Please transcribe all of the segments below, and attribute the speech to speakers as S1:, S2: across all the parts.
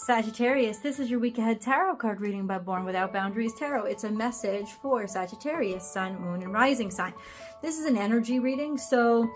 S1: Sagittarius, this is your week ahead tarot card reading by Born Without Boundaries Tarot. It's a message for Sagittarius, sun, moon, and rising sign. This is an energy reading, so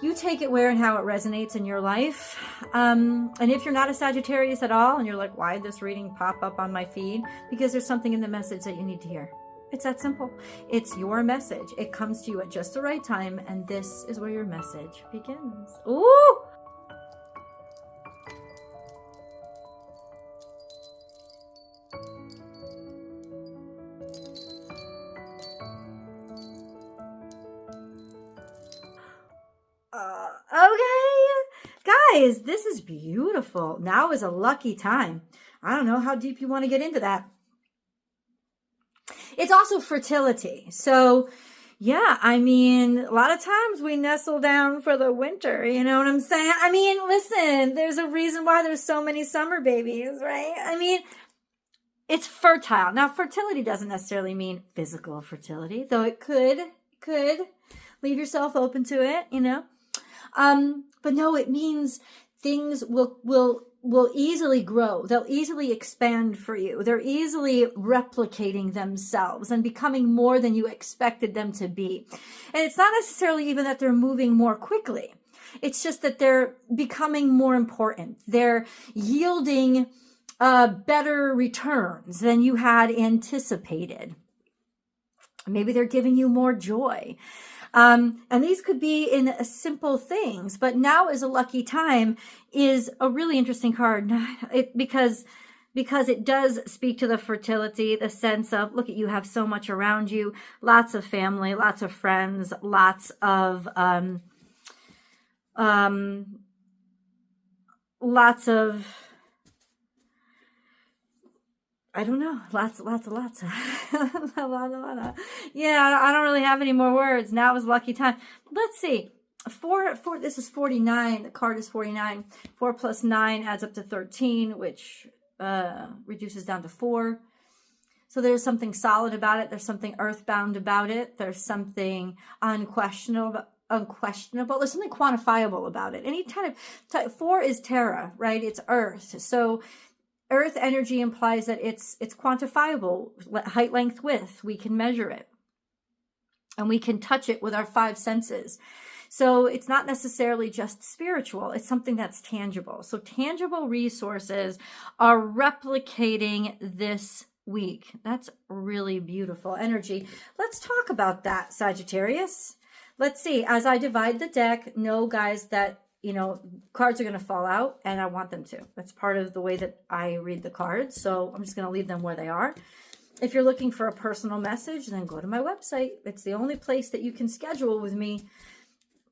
S1: you take it where and how it resonates in your life. And if you're not a Sagittarius at all, and you're like, why did this reading pop up on my feed? Because there's something in the message that you need to hear. It's that simple. It's your message. It comes to you at just the right time, and this is where your message begins. Ooh! Okay, guys, this is beautiful. Now is a lucky time. I don't know how deep you want to get into that. It's also fertility. So, yeah, I mean, a lot of times we nestle down for the winter. You know what I'm saying? I mean, listen, there's a reason why there's so many summer babies, right? I mean, it's fertile. Now, fertility doesn't necessarily mean physical fertility, though it could. Leave yourself open to it, you know. But no, it means things will easily grow. They'll easily expand for you. They're easily replicating themselves and becoming more than you expected them to be. And it's not necessarily even that they're moving more quickly. It's just that they're becoming more important. They're yielding better returns than you had anticipated. Maybe they're giving you more joy. And these could be in simple things, but now is a lucky time is a really interesting card because it does speak to the fertility, the sense of, look at you have so much around you, lots of family, lots of friends, lots of, I don't know. Lots. Yeah, I don't really have any more words. Now is lucky time. Let's see. Four, this is 49. The card is 49. 4 plus 9 adds up to 13, which reduces down to 4. So there's something solid about it. There's something earthbound about it. There's something unquestionable. There's something quantifiable about it. Any kind of 4 is terra, right? It's earth. So earth energy implies that it's quantifiable, height, length, width. We can measure it. And we can touch it with our 5 senses. So it's not necessarily just spiritual. It's something that's tangible. So tangible resources are replicating this week. That's really beautiful energy. Let's talk about that, Sagittarius. Let's see. As I divide the deck, know, guys, that cards are going to fall out, and I want them to. That's part of the way that I read the cards. So I'm just going to leave them where they are. If you're looking for a personal message, then go to my website. It's the only place that you can schedule with me,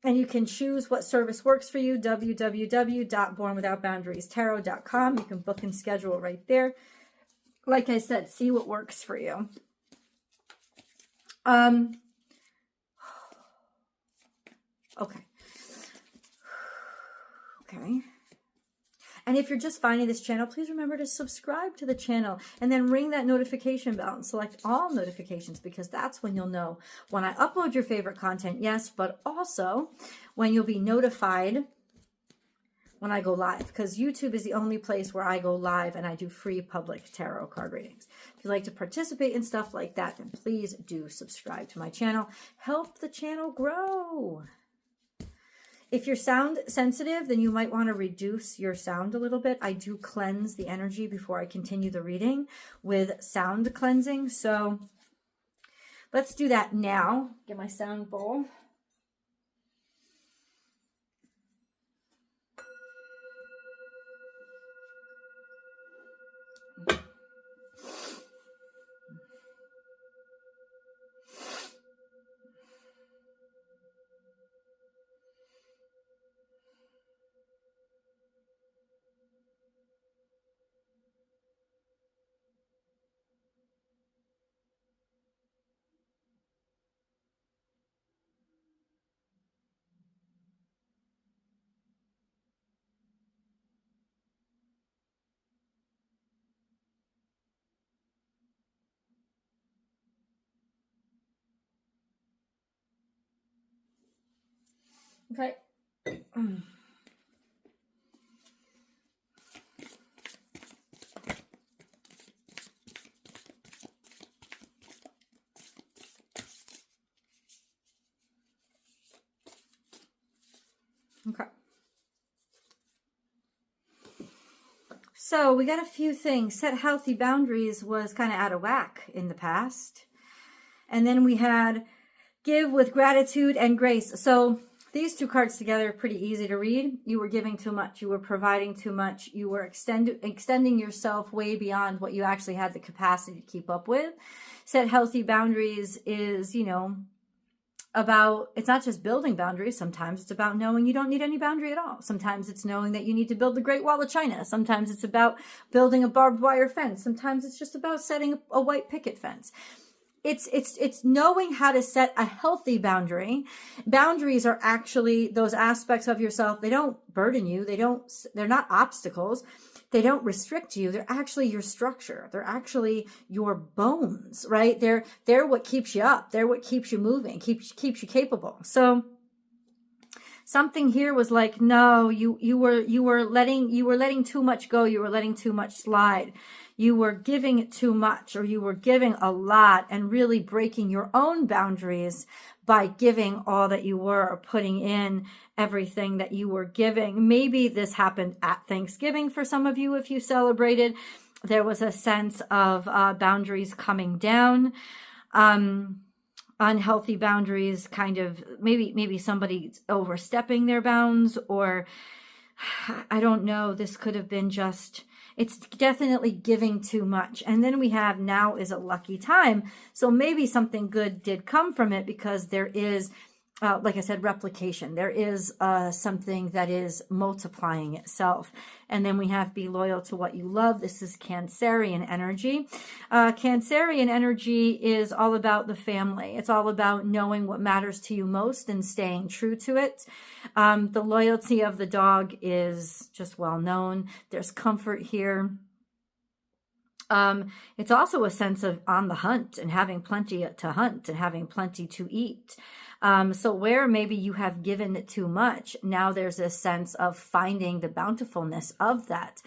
S1: and you can choose what service works for you, www.bornwithoutboundariestarot.com. You can book and schedule right there. Like I said, see what works for you. Okay. And if you're just finding this channel, please remember to subscribe to the channel and then ring that notification bell and select all notifications, because that's when you'll know when I upload your favorite content, yes, but also when you'll be notified when I go live, because YouTube is the only place where I go live and I do free public tarot card readings. If you'd like to participate in stuff like that, then please do subscribe to my channel. Help the channel grow. If you're sound sensitive, then you might want to reduce your sound a little bit. I do cleanse the energy before I continue the reading with sound cleansing. So let's do that now. Get my sound bowl. Okay. Okay. So we got a few things. Set healthy boundaries was kind of out of whack in the past. And then we had give with gratitude and grace. So these two cards together are pretty easy to read. You were giving too much. You were providing too much. You were extending yourself way beyond what you actually had the capacity to keep up with. Set healthy boundaries is, you know, about, it's not just building boundaries. Sometimes it's about knowing you don't need any boundary at all. Sometimes it's knowing that you need to build the Great Wall of China. Sometimes it's about building a barbed wire fence. Sometimes it's just about setting a white picket fence. It's knowing how to set a healthy boundary. Boundaries are actually those aspects of yourself. They don't burden you. They're not obstacles. They don't restrict you. They're actually your structure. They're actually your bones, right? They're what keeps you up. They're what keeps you moving, keeps you capable. So something here was like, no, you were letting too much go. You were letting too much slide. You were giving too much, or you were giving a lot and really breaking your own boundaries by giving all that you were, or putting in everything that you were giving. Maybe this happened at Thanksgiving for some of you if you celebrated. There was a sense of boundaries coming down, unhealthy boundaries, kind of maybe somebody's overstepping their bounds, or I don't know. This could have been just, it's definitely giving too much. And then we have now is a lucky time. So maybe something good did come from it, because there is, like I said, replication. There is something that is multiplying itself. And then we have be loyal to what you love. This is Cancerian energy. Cancerian energy is all about the family. It's all about knowing what matters to you most and staying true to it. The loyalty of the dog is just well known. There's comfort here. It's also a sense of on the hunt and having plenty to hunt and having plenty to eat. So where maybe you have given too much, now there's a sense of finding the bountifulness of that.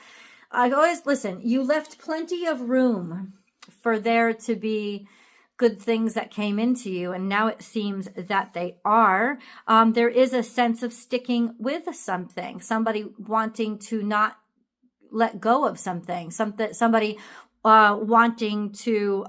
S1: I always, listen, you left plenty of room for there to be good things that came into you, and now it seems that they are. There is a sense of sticking with something, somebody wanting to not let go of something, somebody wanting to,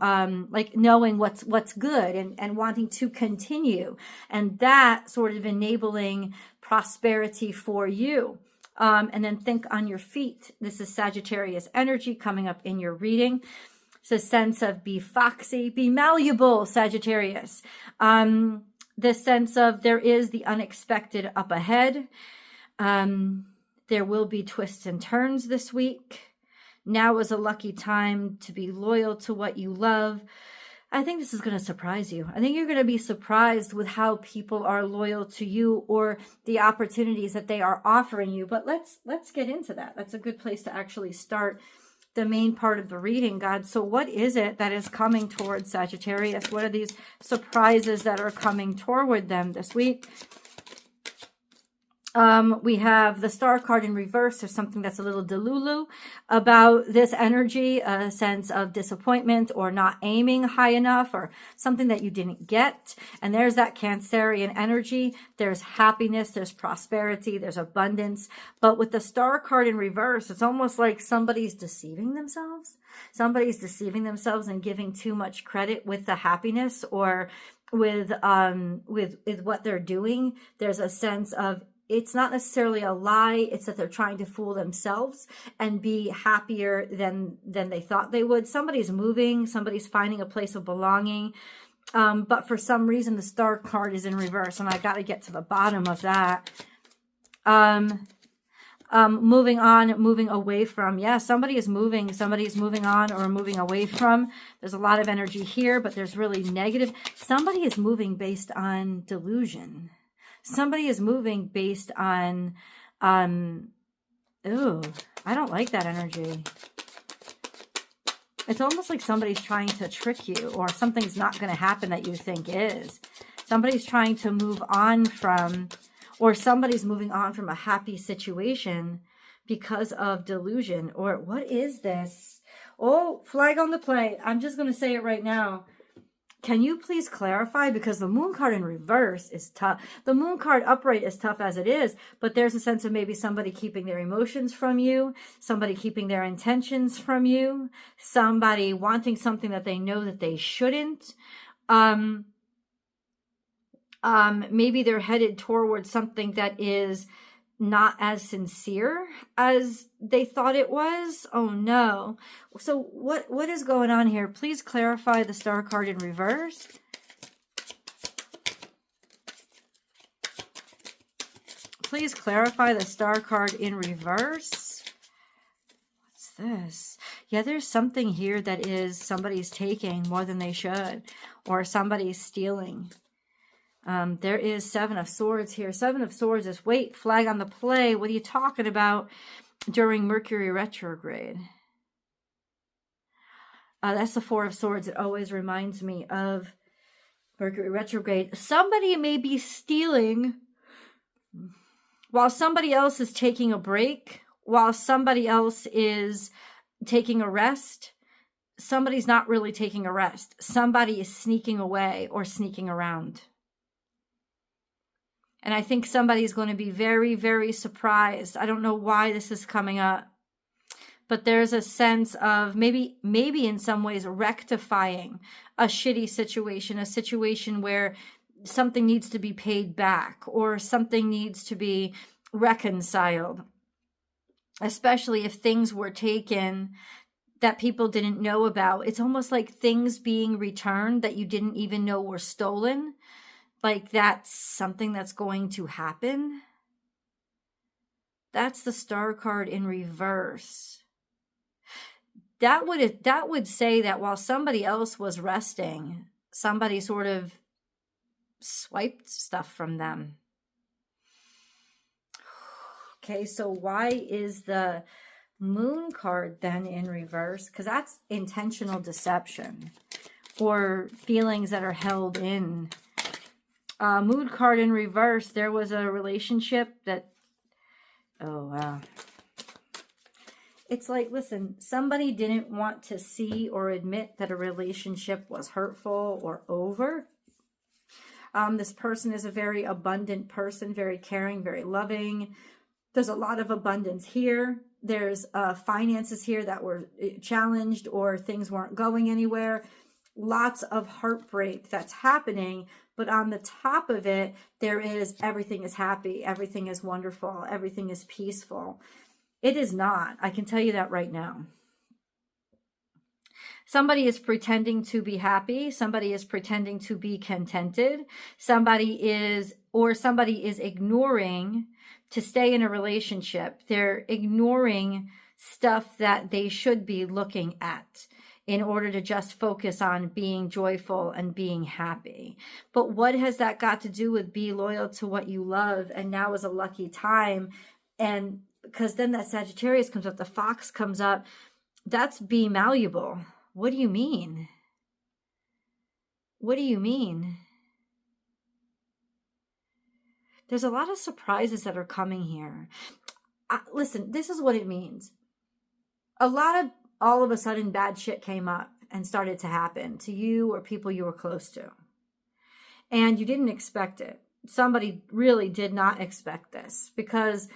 S1: like knowing what's good and wanting to continue, and that sort of enabling prosperity for you. And then think on your feet. This is Sagittarius energy coming up in your reading. It's a sense of be foxy, be malleable, Sagittarius. The sense of there is the unexpected up ahead. There will be twists and turns this week. Now is a lucky time to be loyal to what you love. I think this is going to surprise you. I think you're going to be surprised with how people are loyal to you, or the opportunities that they are offering you. But let's get into that. That's a good place to actually start the main part of the reading, God. So what is it that is coming towards Sagittarius? What are these surprises that are coming toward them this week? We have the Star card in reverse. There's something that's a little delulu about this energy, a sense of disappointment or not aiming high enough, or something that you didn't get. And there's that Cancerian energy. There's happiness, there's prosperity, there's abundance. But with the Star card in reverse, it's almost like somebody's deceiving themselves. Somebody's deceiving themselves and giving too much credit with the happiness, or with what they're doing. There's a sense of, it's not necessarily a lie. It's that they're trying to fool themselves and be happier than they thought they would. Somebody's moving. Somebody's finding a place of belonging. But for some reason, the Star card is in reverse, and I got to get to the bottom of that. Moving on, moving away from. Yeah, somebody is moving. Somebody's moving on or moving away from. There's a lot of energy here, but there's really negative. Somebody is moving based on delusion. Somebody is moving based on, ooh, I don't like that energy. It's almost like somebody's trying to trick you, or something's not going to happen that you think is. Somebody's trying to move on from, or somebody's moving on from a happy situation because of delusion. Or what is this? Oh, flag on the play. I'm just going to say it right now. Can you please clarify? Because the moon card in reverse is tough. The moon card upright is tough as it is, but there's a sense of maybe somebody keeping their emotions from you, somebody keeping their intentions from you, somebody wanting something that they know that they shouldn't. Maybe they're headed towards something that is not as sincere as they thought it was. Oh no. So what is going on here? Please clarify the Star card in reverse. Please clarify the Star card in reverse. What's this? Yeah, there's something here that is somebody's taking more than they should, or somebody's stealing. There is Seven of Swords here. Seven of Swords is, wait, flag on the play. What are you talking about during Mercury retrograde? That's the Four of Swords. It always reminds me of Mercury retrograde. Somebody may be stealing while somebody else is taking a break, while somebody else is taking a rest. Somebody's not really taking a rest. Somebody is sneaking away or sneaking around. And I think somebody's going to be very, very surprised. I don't know why this is coming up. But there's a sense of maybe in some ways rectifying a shitty situation, a situation where something needs to be paid back or something needs to be reconciled. Especially if things were taken that people didn't know about. It's almost like things being returned that you didn't even know were stolen. Like that's something that's going to happen. That's the Star card in reverse. That would say that while somebody else was resting, somebody sort of swiped stuff from them. Okay, so why is the Moon card then in reverse? Because that's intentional deception or feelings that are held in. Moon card in reverse, there was a relationship that, oh wow. It's like, listen, somebody didn't want to see or admit that a relationship was hurtful or over. This person is a very abundant person, very caring, very loving. There's a lot of abundance here. There's finances here that were challenged or things weren't going anywhere. Lots of heartbreak that's happening. But on the top of it, there is everything is happy. Everything is wonderful. Everything is peaceful. It is not. I can tell you that right now. Somebody is pretending to be happy. Somebody is pretending to be contented. Somebody is ignoring to stay in a relationship. They're ignoring stuff that they should be looking at in order to just focus on being joyful and being happy. But what has that got to do with be loyal to what you love? And now is a lucky time. And because then that Sagittarius comes up, the fox comes up. That's be malleable. What do you mean? What do you mean? There's a lot of surprises that are coming here. Listen, this is what it means. All of a sudden, bad shit came up and started to happen to you or people you were close to. And you didn't expect it. Somebody really did not expect this because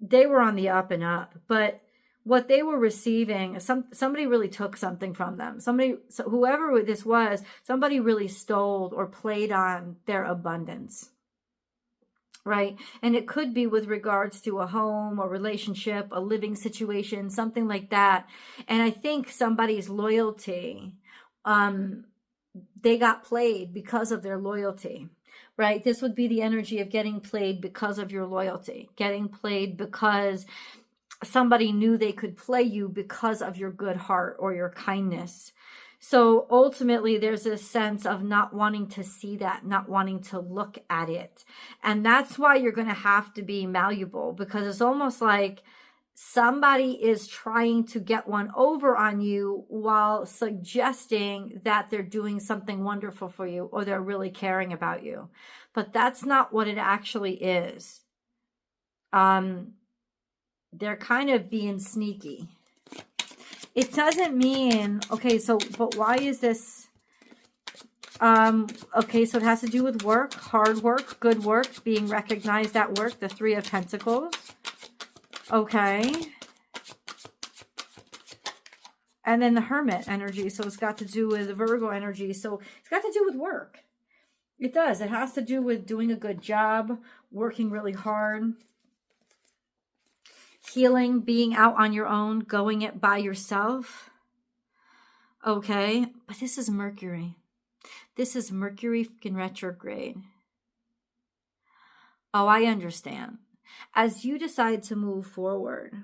S1: they were on the up and up. But what they were receiving, somebody really took something from them. Whoever this was, somebody really stole or played on their abundance. Right? And it could be with regards to a home, a relationship, a living situation, something like that. And I think somebody's loyalty, they got played because of their loyalty, right? This would be the energy of getting played because of your loyalty, getting played because somebody knew they could play you because of your good heart or your kindness. So ultimately, there's this sense of not wanting to see that, not wanting to look at it. And that's why you're going to have to be malleable, because it's almost like somebody is trying to get one over on you while suggesting that they're doing something wonderful for you or they're really caring about you. But that's not what it actually is. They're kind of being sneaky. It doesn't mean, okay, so, but why is this? Okay, so it has to do with work, hard work, good work, being recognized at work, the Three of Pentacles. Okay. And then the Hermit energy, so it's got to do with Virgo energy, so it's got to do with work. It does. It has to do with doing a good job, working really hard, healing, being out on your own, going it by yourself. Okay, but this is Mercury. This is Mercury fucking retrograde. Oh, I understand. As you decide to move forward,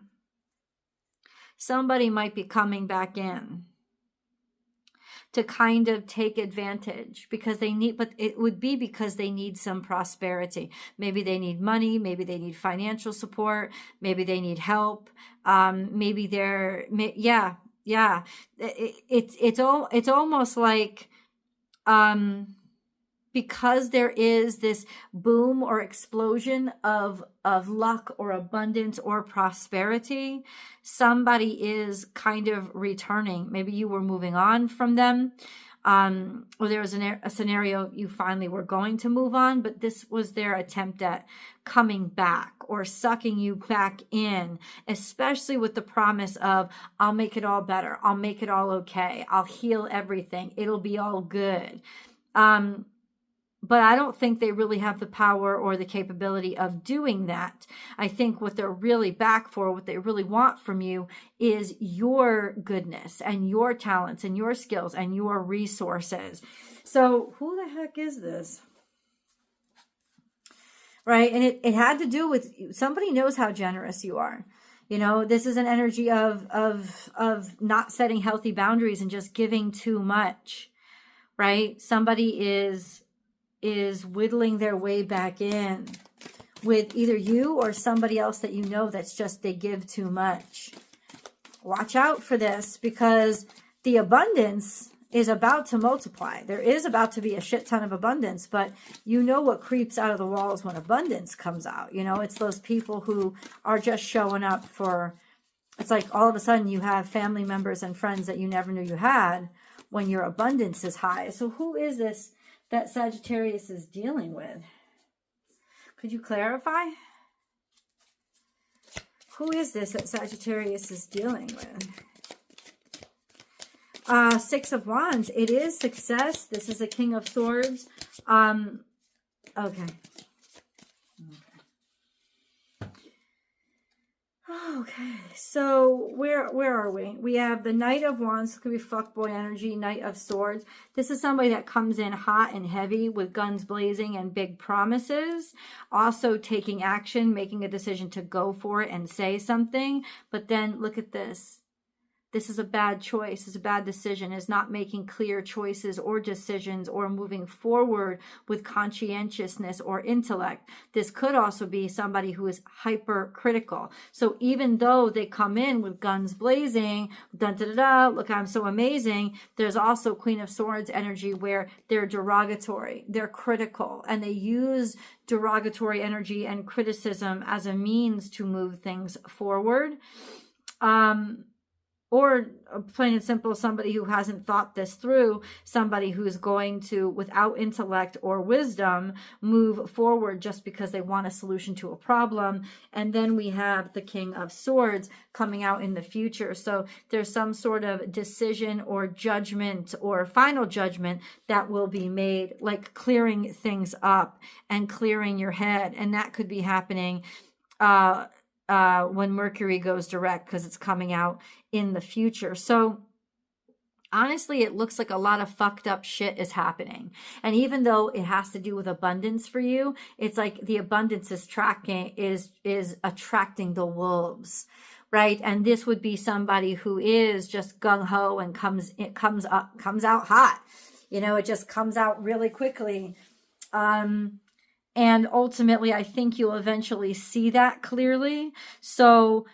S1: somebody might be coming back in to kind of take advantage because they need, but it would be because they need some prosperity. Maybe they need money, maybe they need financial support, maybe they need help. Maybe they're, yeah. It's almost like, because there is this boom or explosion of luck or abundance or prosperity, somebody is kind of returning. Maybe you were moving on from them, or there was a scenario you finally were going to move on, but this was their attempt at coming back or sucking you back in, especially with the promise of, I'll make it all better. I'll make it all okay. I'll heal everything. It'll be all good. But I don't think they really have the power or the capability of doing that. I think what they're really back for, what they really want from you is your goodness and your talents and your skills and your resources. So who the heck is this? Right? And it had to do with, somebody knows how generous you are. You know, this is an energy of not setting healthy boundaries and just giving too much. Right? Somebody is whittling their way back in with either you or somebody else that you know that's just, they give too much. Watch out for this, because the abundance is about to multiply. There is about to be a shit ton of abundance, but you know what creeps out of the walls when abundance comes out. You know, it's those people who are just showing up for, it's like all of a sudden you have family members and friends that you never knew you had when your abundance is high. So who is this that Sagittarius is dealing with? Could you clarify? Who is this that Sagittarius is dealing with? Six of Wands. It is success. This is a King of Swords. Okay. Okay, so where are we? We have the Knight of Wands. Could be fuckboy energy. Knight of Swords. This is somebody that comes in hot and heavy with guns blazing and big promises. Also taking action, making a decision to go for it and say something. But then look at this. This is a bad choice. It's a bad decision. It's not making clear choices or decisions or moving forward with conscientiousness or intellect. This could also be somebody who is hypercritical. So even though they come in with guns blazing, dun, da, da, da, look, I'm so amazing, there's also Queen of Swords energy where they're derogatory, they're critical, and they use derogatory energy and criticism as a means to move things forward. Or plain and simple, somebody who hasn't thought this through, somebody who's going to, without intellect or wisdom, move forward just because they want a solution to a problem. And then we have the King of Swords coming out in the future. So there's some sort of decision or judgment or final judgment that will be made, like clearing things up and clearing your head. And that could be happening when Mercury goes direct, because it's coming out in the future. So honestly, it looks like a lot of fucked up shit is happening. And even though it has to do with abundance for you, it's like the abundance is attracting the wolves, right? And this would be somebody who is just gung-ho and comes out hot. You know, it just comes out really quickly. And ultimately, I think you'll eventually see that clearly. So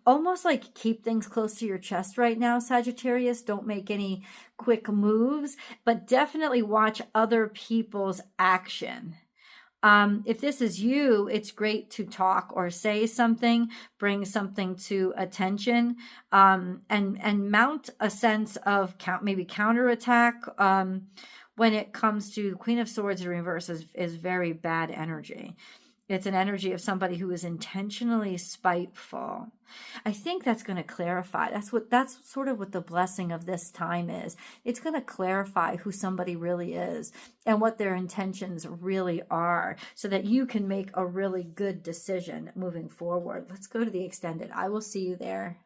S1: almost like keep things close to your chest right now, Sagittarius. Don't make any quick moves, but definitely watch other people's action. If this is you, it's great to talk or say something, bring something to attention, and mount a sense of maybe counterattack. When it comes to Queen of Swords in reverse is very bad energy. It's an energy of somebody who is intentionally spiteful. I think that's going to clarify. That's sort of what the blessing of this time is. It's going to clarify who somebody really is and what their intentions really are, so that you can make a really good decision moving forward. Let's go to the extended. I will see you there.